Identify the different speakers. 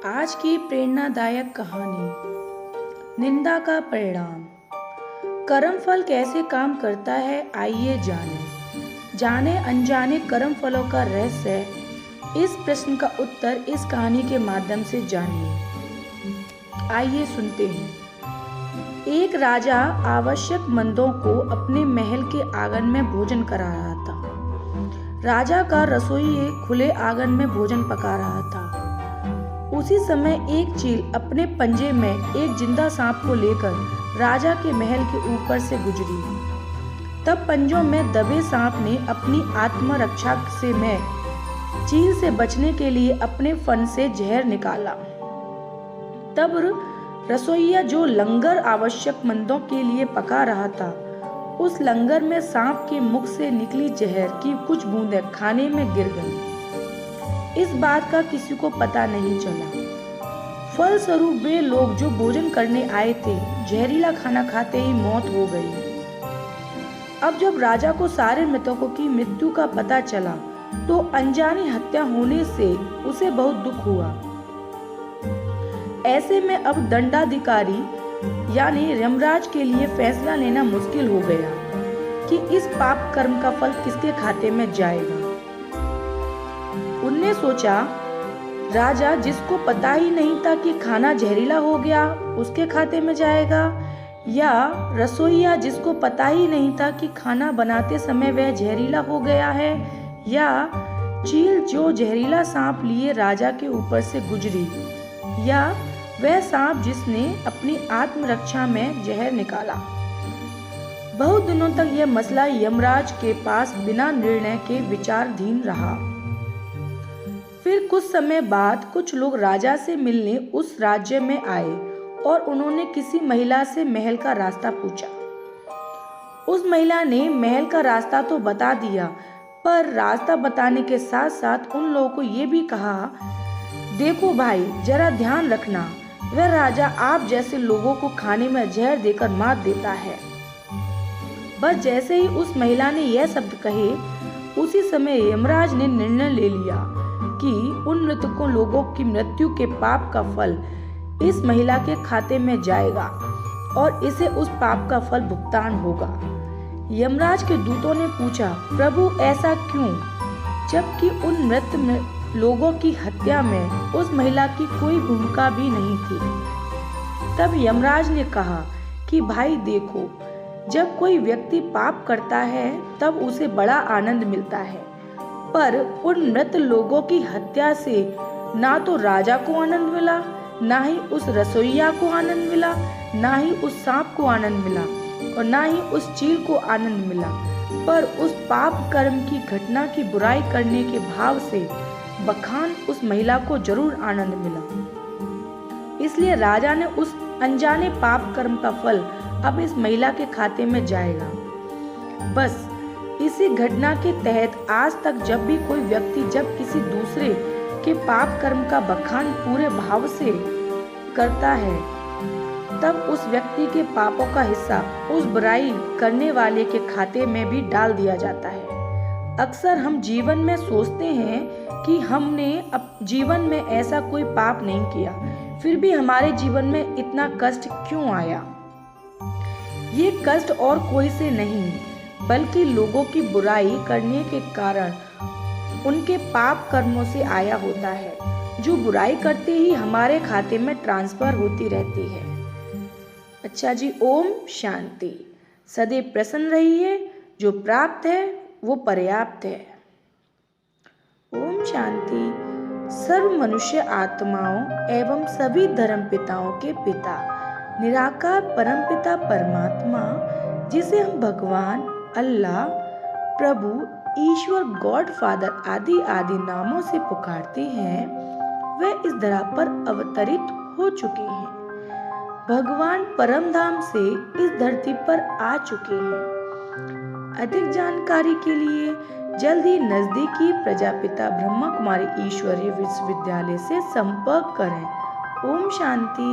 Speaker 1: आज की प्रेरणादायक कहानी निंदा का परिणाम। कर्मफल कैसे काम करता है, आइए जाने अनजाने कर्मफलों का रहस्य। इस प्रश्न का उत्तर इस कहानी के माध्यम से जानिए। आइए सुनते हैं। एक राजा आवश्यकमंदों को अपने महल के आंगन में भोजन करा रहा था। राजा का रसोई खुले आंगन में भोजन पका रहा था। उसी समय एक चील अपने पंजे में एक जिंदा सांप को लेकर राजा के महल के ऊपर से गुजरी। तब पंजों में दबे सांप ने अपनी आत्मरक्षा में चील से बचने के लिए अपने फन से जहर निकाला। तब रसोइया जो लंगर आवश्यकमंदों के लिए पका रहा था, उस लंगर में सांप के मुख से निकली जहर की कुछ बूंदें खाने में गिर गईं। इस बात का किसी को पता नहीं चला। फलस्वरूप वे लोग जो भोजन करने आए थे, जहरीला खाना खाते ही मौत हो गई। अब जब राजा को सारे मृतकों की मृत्यु का पता चला, तो अनजानी हत्या होने से उसे बहुत दुख हुआ। ऐसे में अब दंडाधिकारी यानी यमराज के लिए फैसला लेना मुश्किल हो गया कि इस पाप कर्म का फल किसके खाते में जाएगा। उनने सोचा, राजा जिसको पता ही नहीं था कि खाना जहरीला हो गया, उसके खाते में जाएगा, या रसोइया जिसको पता ही नहीं था कि खाना बनाते समय वह जहरीला हो गया है, या चील जो जहरीला सांप लिए राजा के ऊपर से गुजरी, या वह सांप जिसने अपनी आत्मरक्षा में जहर निकाला। बहुत दिनों तक यह मसला यमराज के पास बिना निर्णय के विचाराधीन रहा। फिर कुछ समय बाद कुछ लोग राजा से मिलने उस राज्य में आए और उन्होंने किसी महिला से महल का रास्ता पूछा। उस महिला ने महल का रास्ता तो बता दिया, पर रास्ता बताने के साथ साथ उन लोगों को ये भी कहा, देखो भाई, जरा ध्यान रखना, वह राजा आप जैसे लोगों को खाने में जहर देकर मार देता है। बस जैसे ही उस महिला ने यह शब्द कहे, उसी समय यमराज ने निर्णय ले लिया कि उन मृतकों लोगों की मृत्यु के पाप का फल इस महिला के खाते में जाएगा और इसे उस पाप का फल भुगतान होगा। यमराज के दूतों ने पूछा, प्रभु ऐसा क्यों, जबकि उन मृत लोगों की हत्या में उस महिला की कोई भूमिका भी नहीं थी। तब यमराज ने कहा कि भाई देखो, जब कोई व्यक्ति पाप करता है तब उसे बड़ा आनंद मिलता है, पर उन मृत लोगों की हत्या से ना तो राजा को आनंद मिला, ना ही उस रसोइया को आनंद मिला, ना ही उस सांप को आनंद मिला और ना ही उस चील को आनंद मिला, पर उस पाप कर्म की घटना की बुराई करने के भाव से बखान उस महिला को जरूर आनंद मिला। इसलिए राजा ने उस अनजाने पाप कर्म का फल अब इस महिला के खाते में जाएगा। बस इसी घटना के तहत आज तक जब भी कोई व्यक्ति जब किसी दूसरे के पाप कर्म का बखान पूरे भाव से करता है, तब उस व्यक्ति के पापों का हिस्सा उस बुराई करने वाले के खाते में भी डाल दिया जाता है। अक्सर हम जीवन में सोचते हैं कि हमने अब जीवन में ऐसा कोई पाप नहीं किया, फिर भी हमारे जीवन में इतना कष्ट क्यों आया। ये कष्ट और कोई से नहीं, बल्कि लोगों की बुराई करने के कारण उनके पाप कर्मों से आया होता है, जो बुराई करते ही हमारे खाते में ट्रांसफर होती रहती है। अच्छा जी, ओम शांति। सदैव प्रसन्न रहिए, जो प्राप्त है वो पर्याप्त है। ओम शांति। सर्व मनुष्य आत्माओं एवं सभी धर्म पिताओं के पिता निराकार परमपिता परमात्मा, जिसे हम भगवान, अल्लाह, प्रभु, ईश्वर, गॉड फादर आदि आदि नामों से पुकारते हैं, वे इस धरा पर अवतरित हो चुके हैं। भगवान परमधाम से इस धरती पर आ चुके हैं। अधिक जानकारी के लिए जल्द ही नजदीकी प्रजापिता ब्रह्मा कुमारी ईश्वरीय विश्वविद्यालय से संपर्क करें। ओम शांति।